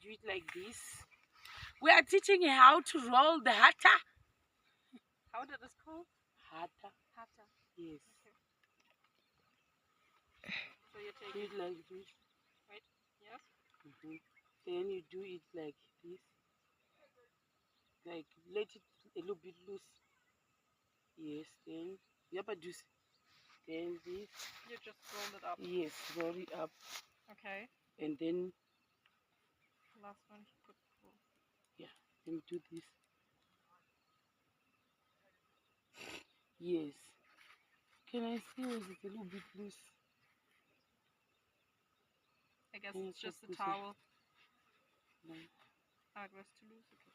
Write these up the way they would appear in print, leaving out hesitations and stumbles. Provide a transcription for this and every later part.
do it like this. We are teaching you how to roll the hata. How did this called? Hata. Hata. Yes. Okay. So you take Do it it like this. right? Yes. Then you do it like this. Like let it a little bit loose. Yes. Then yapaduce. Then this. You just roll it up. Yes. Roll it up. Okay. And then Last one. Put. yeah. Then do this. Yes. Can I see was it a little bit loose? I guess Can it's you just the push it? towel. No. Ah, it was too loose. Okay.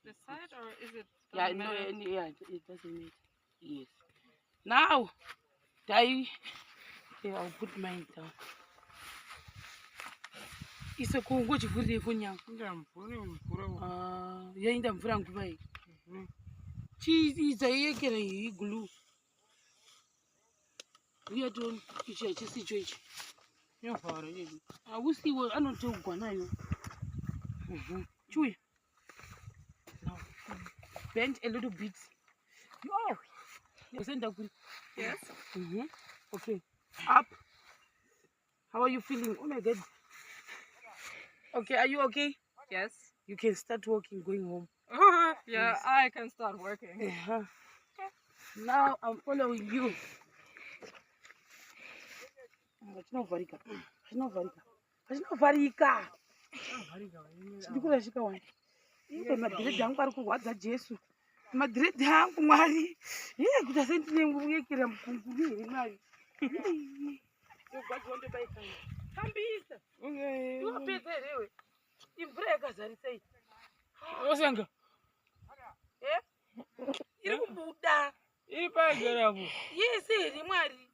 This side or is it? Yeah, doesn't no, matter? yeah, it doesn't matter. Yes. Now, okay, I'll put mine down. It's a cool what you put it for now. Yeah, in the front way. Cheese is a glue. We are doing a situation. Yeah, for it. I will see what I don't do. Chewy. Now, bend a little bit. Oh, Yes. Okay. Up. How are you feeling? Oh my God. Okay, are you okay? Yes. You can start walking, going home. Yeah, Yes. I can start working. Now I'm following you. Varika. Madrid yangu ari kurwadza Jesu. Madrid yangu Mwari. Kuti asendine nguyekera mukunguru here Mwari. Hambisa. Iwapedza here. Imvura yakazarisa iyi. Osanga. Iri kubuda. Iri pagarapo. Yes, here Mwari.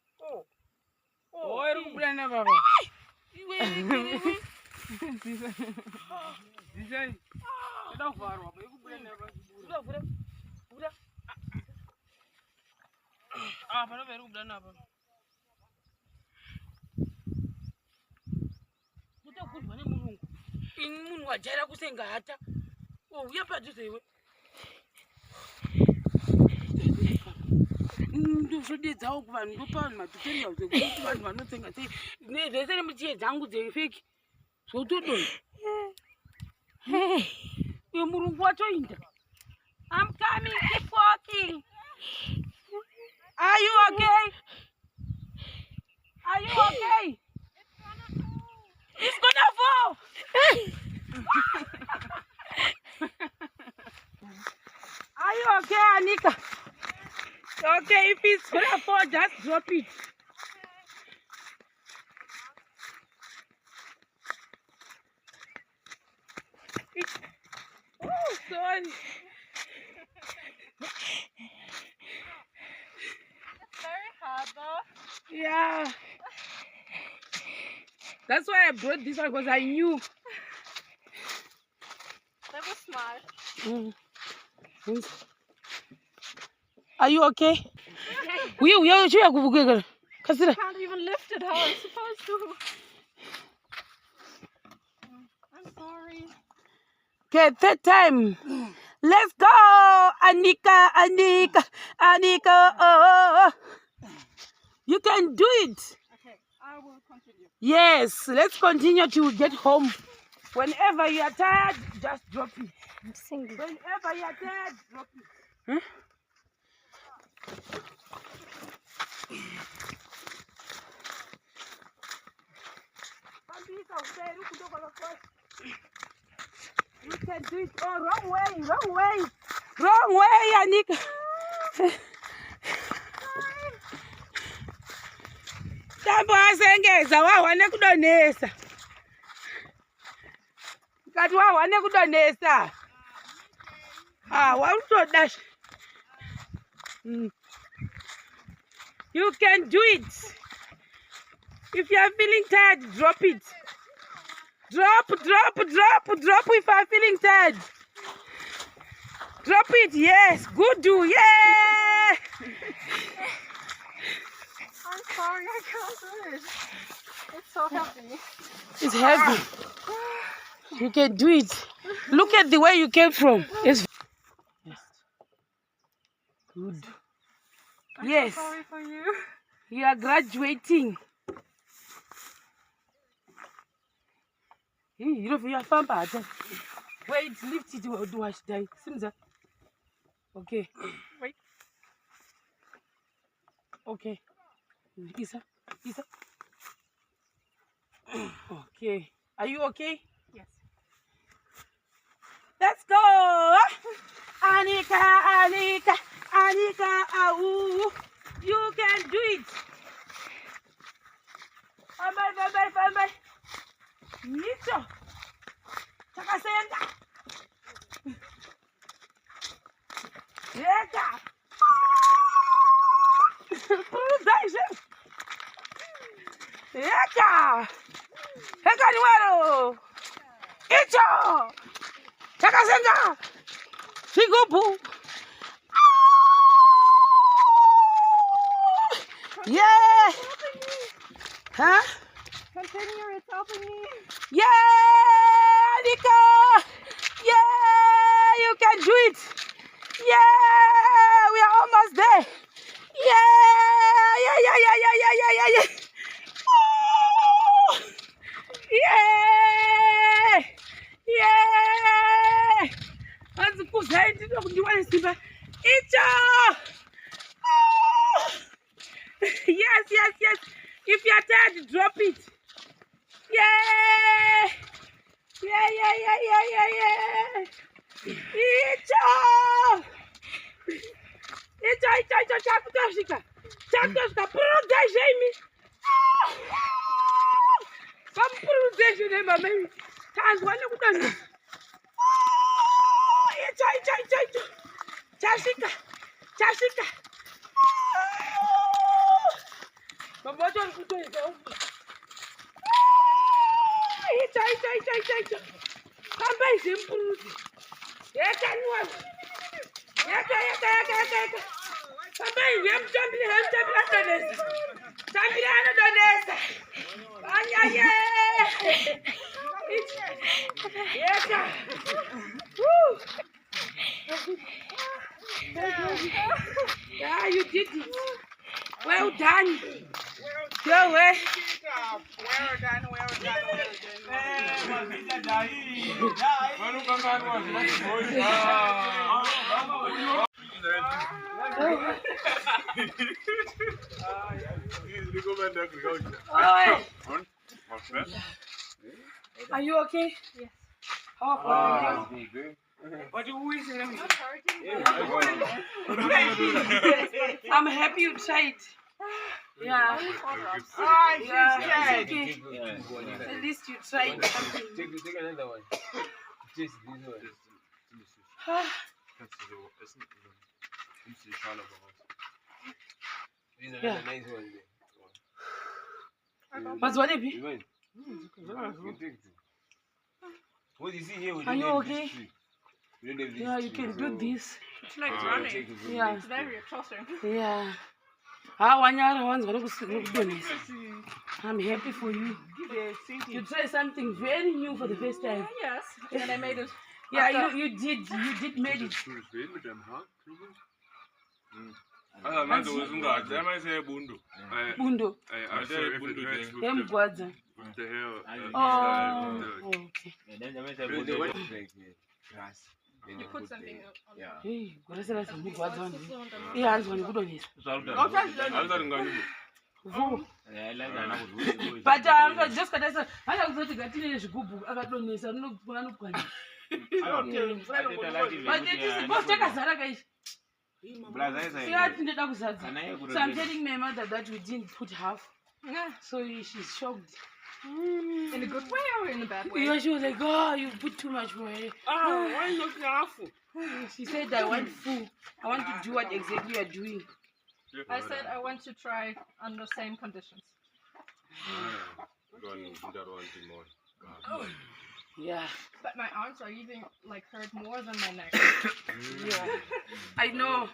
Oh, iri kubuda na baba. Iwe. Zizai. Ida kuvharwa, iri kubuda na baba. Buda. Ah, panova iri kubuda napa. Kutogurwa nemurungu. Ini munhu wajaira kusenga hata. Uya padhuze iwe. Ndozvodedzawo kuvanhu ndopa vanhu matutorial dzekuti vanhu vanotsenga sei. Zvese nemuchiye dzangu dzefeki. Zvotodonha. Uyo murungu watoinda. I'm coming, keep walking. Are you okay? Are you okay? It's gonna fall. Are you okay, Anika? Okay, if it's gonna fall, just drop it. Oh, sorry. It's very hard though. Yeah. That's why I brought this one, because I knew. That was smart. Are you okay? I can't even lift it how I'm supposed to. I'm sorry. Okay, third time. Let's go, Anika. Oh. You can do it. Okay, I will continue. Yes, let's continue till we get home. Whenever you are tired, just drop it. I'm singing. Whenever you are tired, drop it. Huh? You can do it. Oh, wrong way. Wrong way, Anika. Tambo asengeza wawane kudonesa. Kati wawane kudonesa. Wautodasha. You can do it. If you are feeling tired, drop it. Drop if you are feeling tired. Drop it. Yes. Good do. Yeah. I'm sorry, I can't do it. It's so heavy. It's heavy. You can do it. Look at the way you came from. It's good. I'm so sorry for you. You are graduating. You know, you are fun, but wait, lift it. Do I die? Okay. Wait. Okay. Isa. Okay. Are you okay? Yes. Let's go. Anika, you can do it. Bye. Nicho. Takasenda. Yeka. Yeka. Heka niwaro. Icho. Takasenda. Sigubu. Yeah. Huh? Continue, it's helping me. Yeah, Anika. Yeah, you can do it. Yeah, we are almost there. Yeah. Oh, yeah. Yes. If you are tired, drop it. Yeah. Icho. Chakutashika. Proteja me. Vamos proteger, né, mamãe? Tá, olha o dano. Icho. Chashika. Vamos dar um puto então. Icho. Também sempre. Yeka. Também vem Champion Donesa. Anya. Yeka. Yeah, you did it. Well done. Go away. Well Are you okay? Yes. Oh, what do we say? I'm happy you tried. Yeah. Yeah. Okay. At least you tried something. Take another one. Taste this one. These are Yeah. the nice ones. What's what it be? You win. You take two. What you see here, we Are don't you have okay? this tree. We don't have this Yeah, you tree, can so do this. It's like take running. it from Yeah. next It's very time. exhausting. Yeah. I'm happy for you. You try something very new for the first time. Yes. And I made it. Yeah, you did made it. Bundo. Emgwadza. Oh, okay. Grass. You put something on Yeah. Hey, gorasera samugwadza vanhu. Ihanzwa nekudonhesa. But just kadasa hata kuzoti gatine zvigubhu akadonhesa anokwana. But it is both takazara guys. Ndinoda kuzadza. So I'm telling my mother that we didn't put half. Yeah. So she's shocked. In a good way or in a bad way? Yeah, she was like, oh, you put too much for her. Why not half? She said, I want full. I want to do what exactly you're doing. I said I want to try under same conditions. Yeah. But my arms are even like hurt more than my neck. Yeah. I know.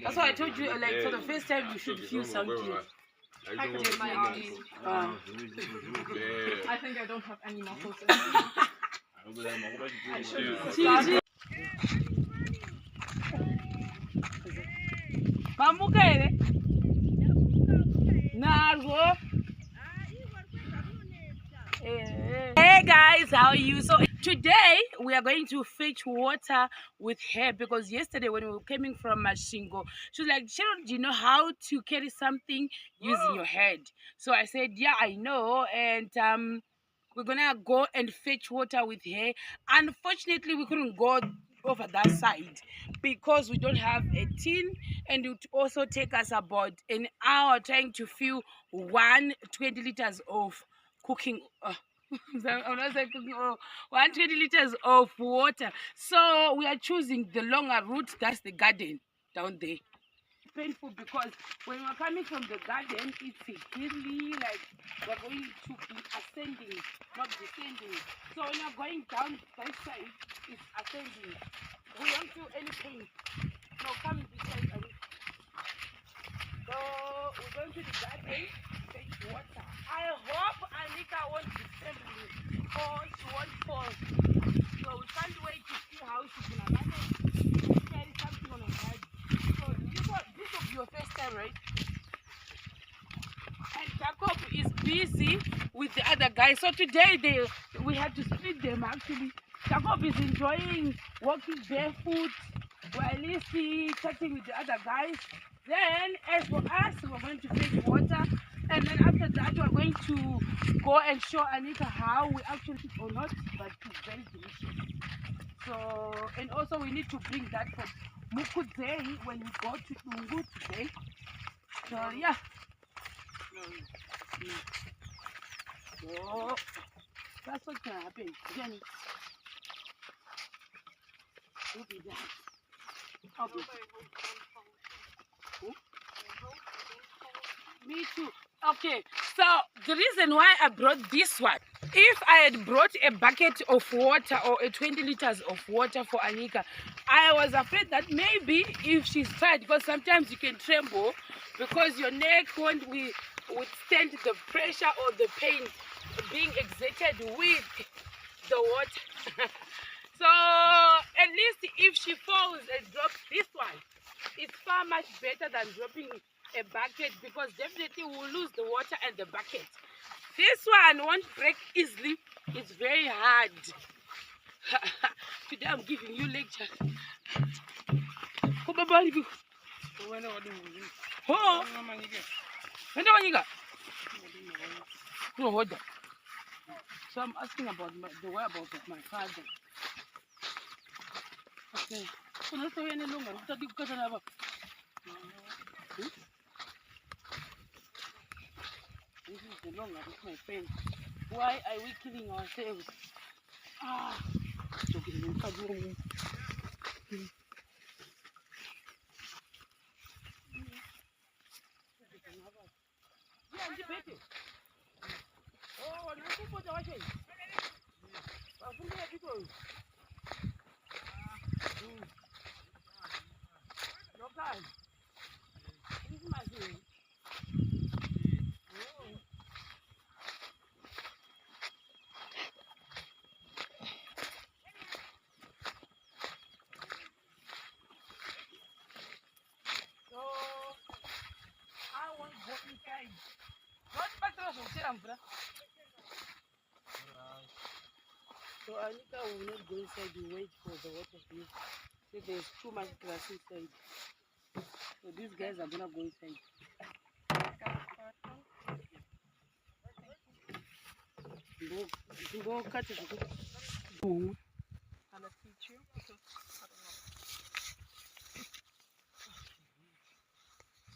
That's why I told you, like, for the first time, you should feel something. I can do my arms. Uh, I think I don't have any muscles. Gigi. Mamukele. Nargo. Hey guys, how are you? So today we are going to fetch water with her because yesterday when we were coming from Mashingo, she was like, Sharon, do you know how to carry something using your head? So I said, yeah, I know. And we're gonna go and fetch water with her. Unfortunately, we couldn't go over that side because we don't have a tin, and it would also take us about an hour trying to fill 120 liters of cooking. I'm not saying cooking oil, 120 liters of water. So we are choosing the longer route. That's the garden down there. Painful because when we're coming from the garden, it's really like we're going to be ascending, not descending. So when we're going down that side, it's ascending. We don't feel any pain. No, come this side. So we're going to the garden, fetch water. I hope Anika won't disturb me or she won't fall. So we can't wait to see how she's gonna manage to carry something on her head. So this will be your first time, right? And Jacob is busy with the other guys. So today we had to split them actually. Jacob is enjoying walking barefoot while he's chatting with the other guys. Then as for us, we're going to fetch water. And then after that, we're going to go and show Anika how we actually eat or not, but it's very delicious. So, and also we need to bring that from Mukuzei when we go to Ungu today. So yeah. So that's what's gonna happen. Jenny. We'll be there. Me too. Okay, so the reason why I brought this one, if I had brought a bucket of water or a 20 liters of water for Anika, I was afraid that maybe if she's tired, because sometimes you can tremble because your neck won't withstand the pressure or the pain being exerted with the water. So at least if she falls and drops this one, it's far much better than dropping a bucket because definitely we'll lose the water and the bucket. This one won't break easily. It's very hard. Today I'm giving you lecture. So I'm asking about the whereabouts of my father. Okay. This is the longer with my friend. Why are we killing ourselves? So Anika will not go inside and wait for the water to use. See, there's too much grass inside. So these guys are gonna go inside. Go cut it. And I teach you because I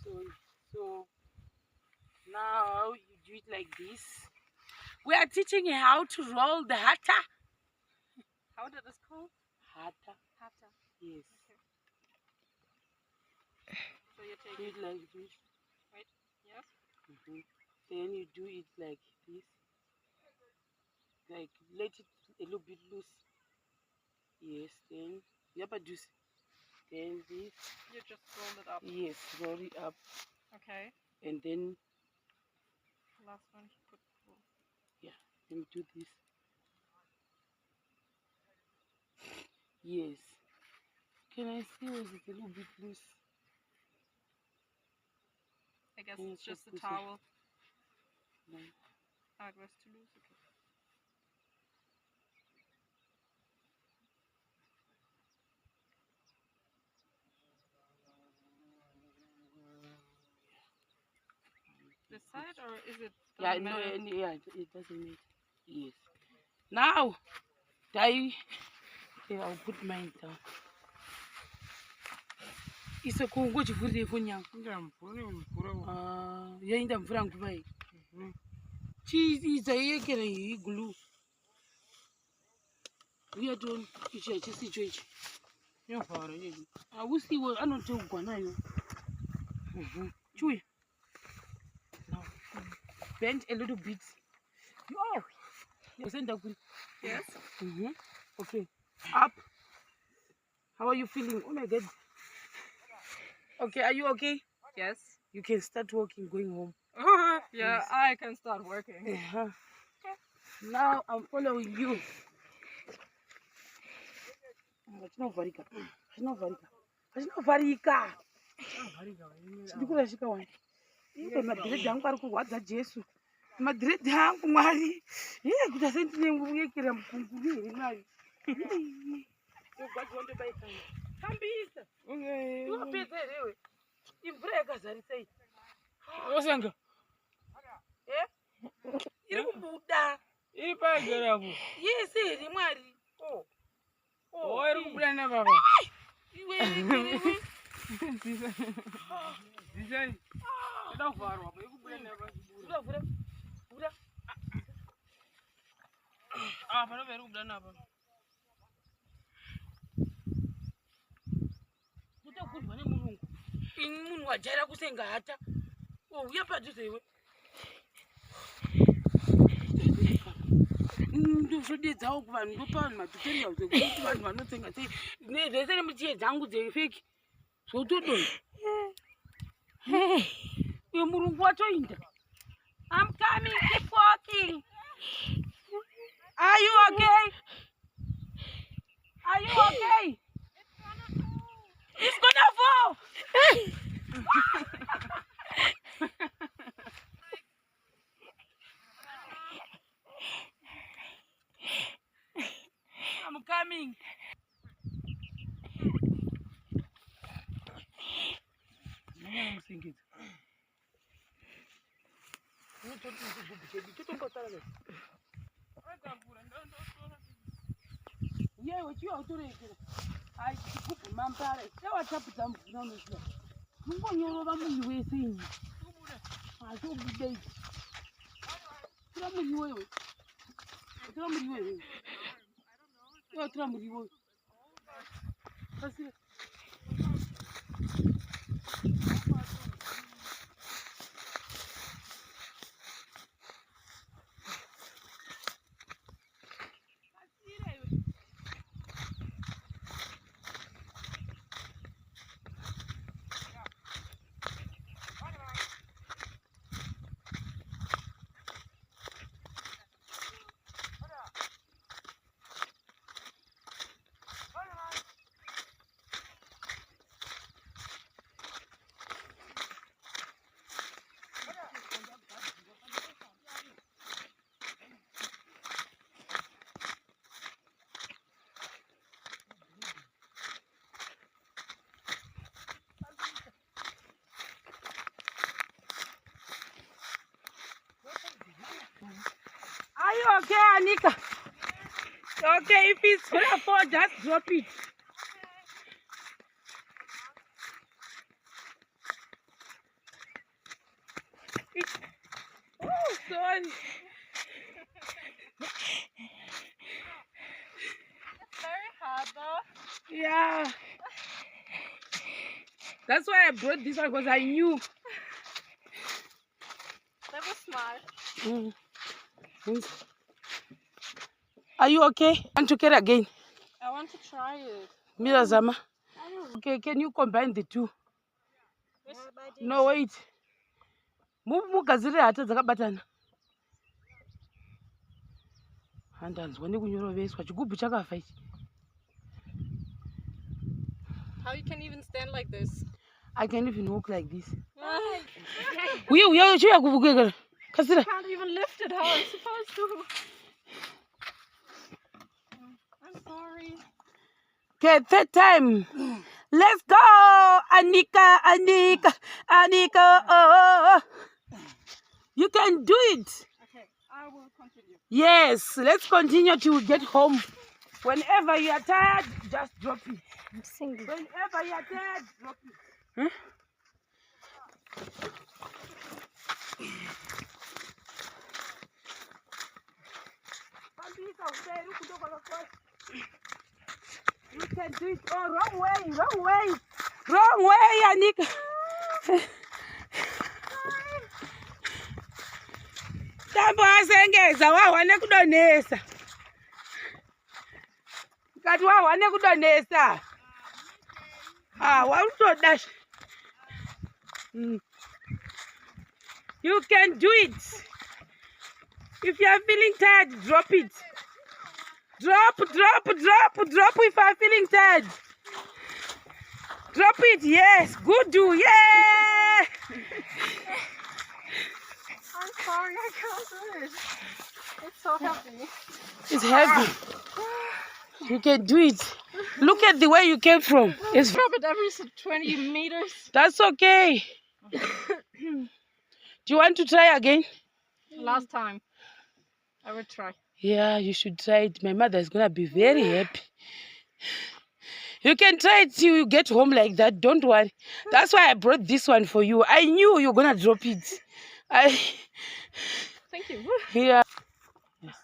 don't know. So now you do it like this. We are teaching you how to roll the hata. How did this call? Hata. Hata. Yes. Okay. So you're Do taking it like this. right? Yes. Then you do it like this. Like let it a little bit loose. Yes. Then you have to do. Then this. You just roll it up. Yes, roll it up. Okay. And then, Last one to put. yeah, let me do this. Yes. Can I see? Was it a little bit loose? I guess Can it's you just put a this in? towel. No. Oh, it was too loose. Okay. This side, or is it? Yeah, doesn't no, matter? yeah, it doesn't matter. Yes. Now, okay, I'll put mine down. It's a Congo for the Funyang. Yeah, in the Frank way. Cheese is a glue. We are doing each situation. I will see what I don't tell Guanayo. Chewy. Now, bend a little bit. Oh, you send up. Yes. Okay, up. How are you feeling? Oh my God. Okay, are you okay? Yes. You can start walking, going home. Yeah, Yes. I can start working. Now I'm following you. It's not Varika. It's not Varika. It's not Varika. Ndikura shika wani. Ibe madread yangu ari kurwadza Jesu. Madread yangu Mwari. Kuti asendine nguyekera mukunguri here Mwari. Yogwadza wandobaika. Hambisa. Iwapedza here. Imvura yakazarisa iyi. Osanga. Iri kubuda. Iri pagarapo. Yes, here Mwari. Oh, iri kubuda nababa. Iwe. Design. Ida vharwa, iri kubuda nababa. Buda. Pana iri kubuda nababa. Kutogurwa nemurungu. Ini munhu wajaira kusenga hata. Uya padhuze iwe. Ndozvodedzawo kuvanhu ndopa vanhu matutorial dzekuti vanhu vanotsenga sei. Zvese nemuchiye dzangu dzefeki. Zvotodonha. Uyo murungu watoinda. I'm coming, keep walking. Are you okay? Are you okay? It's gonna fall. I'm coming. I'm singing. Yeah, what you are doing? I keep my parents. They were tapping them. No, no, no. You want your own way thing. I don't be dead. Trouble you. Trouble you. You're trouble you. That's it. Are you okay, Anika? Okay, if it's gonna fall, just drop it. Oh, sorry. It's very hard though. Yeah. That's why I brought this one because I knew. That was smart. Are you okay? Want to get again? I want to try it. Mirazama. I don't Okay, can you combine the two? No, wait. Mugadzire hata dzakabatana. Handanzwa nekunyoroveswa chigubhu chakafa ichi. How you can even stand like this? I can even walk like this. You can't even lift it how I'm supposed to. I'm sorry. Okay, third time. Let's go, Anika, Anika, Anika. Oh. You can do it. Okay, I will continue. Yes, let's continue to get home. Whenever you are tired, just drop it. I'm singing. Whenever you are tired, drop it. Huh? You can do it. Oh, wrong way, wrong way. Wrong way, Anika. Tambo asengeza wawane kudonesa. Kati wawane kudonesa. Wakutodash. You can do it. If you are feeling tired, drop it. Drop if you are feeling tired. Drop it, yes. Good do, yeah. I'm sorry, I can't do it. It's so heavy. It's heavy. You can do it. Look at the way you came from. It's Drop it every 20 meters. That's okay. Do you want to try again? Last time. I will try. Yeah, you should try it. My mother is gonna be very happy. You can try it till you get home like that. Don't worry. That's why I brought this one for you. I knew you were gonna drop it. Thank you. Yeah. Yes.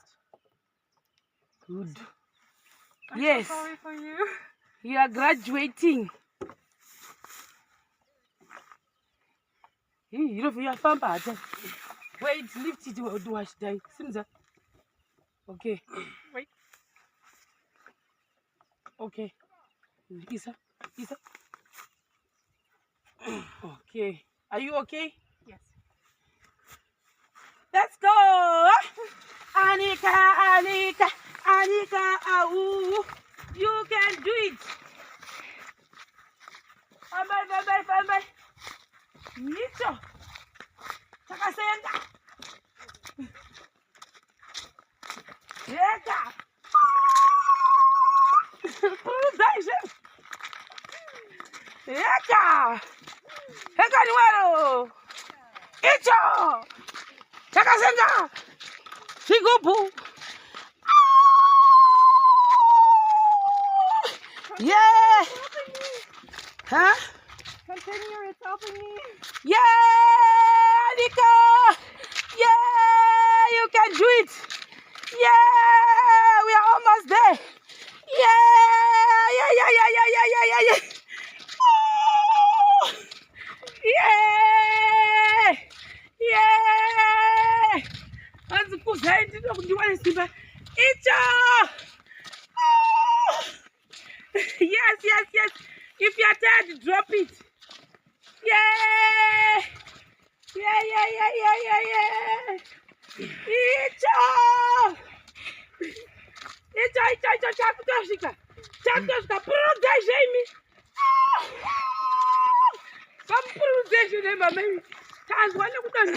Good. I'm so sorry for you. You are graduating. You know, you are fun. Wait, lift it. Do wash die. Okay. Wait. Okay. Isa. Okay. Are you okay? Yes. Let's go. Anika. You can do it. Bye. Nicho. Chakasenga. Yeka. Yeka. Heka niwero. Icho. Chakasenga. Sigubu. Yeah. Huh? Continue, it's helping me. Yeah, Anika. Yeah, you can do it. Yeah, we are almost there. Yeah. Oh, yeah. Yes. If you are tired, drop it. Yeah. Icho. Chapter protection me. Come protection mama. Tanz one look done.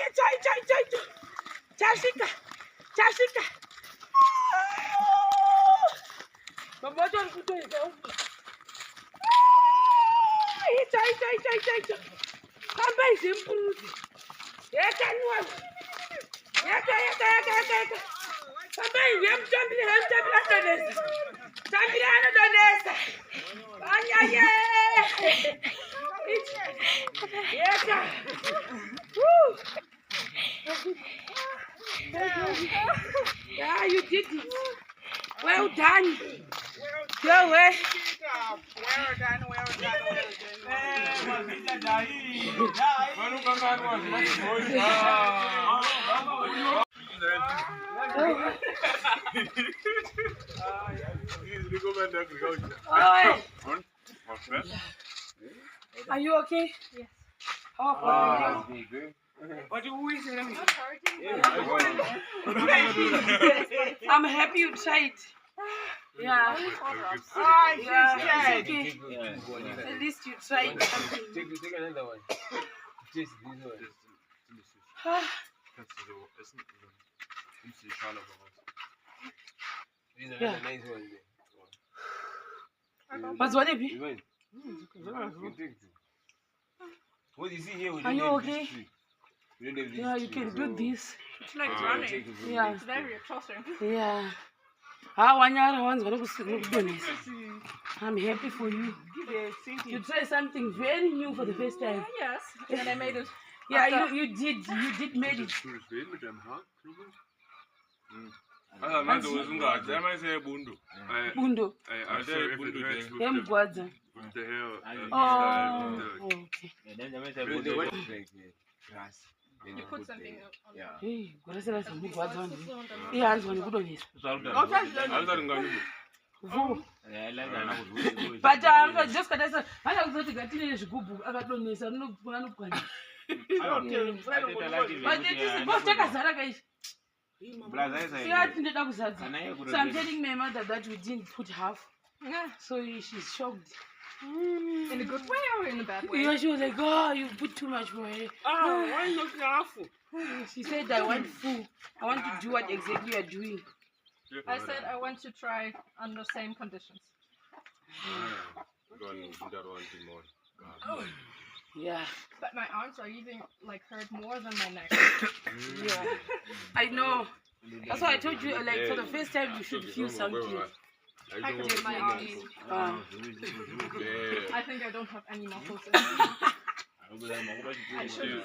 Icho. Chashika. Mama don't put it down. Icho. Come by simple. Yeka. Somebody help jumping. Yeah, you did it. Well done. Go away. Well done. Oh, are you okay? Yes. Oh, Ah, big, eh? What do we say? Not hurting, but I'm happy you tried. Yeah. Ah, Yeah, she's it's okay. Yeah. At least you tried something. Take another one. Taste this one. These are Yeah. the nice ones. What's what it be? Even. You take two. What you see here, we Are don't you have okay? this tree. We don't have this Yeah, you tree, can so do this. it's like we'll running. take it from Yeah. It's very exhausting. Yeah. I'm happy for you. You try something very new for the first time. Yes, and I made it. Yeah, you did made it. Another was ungazi. Am I saying bundu? Bundo. I say bundu then. Yemgwadza. With the hair. Oh, okay. They want to drink grass. Then You they put something on Yeah. Hey, gorasela samugwadza top. wani. Ihanzi wani kudonisa. Vu. But just kadasa hata kuzoti gatine zvigubhu akadonesa anokwana. But it is both takazara guys. Yeah, ndida kuzadza. So I'm telling my mother that we didn't put half. Yeah. So she's shocked. In a good way or in a bad way? Yeah, she was like, oh, you put too much for her. Ah, why not careful? She said, I want full. I want to do what exactly you're doing. I said I want to try under same conditions. Yeah. But my arms are even like hurt more than my neck. Yeah. I know. That's why I told you, like, for the first time, you should feel something. I can feel my arms. I think I don't have any muscles in. I should.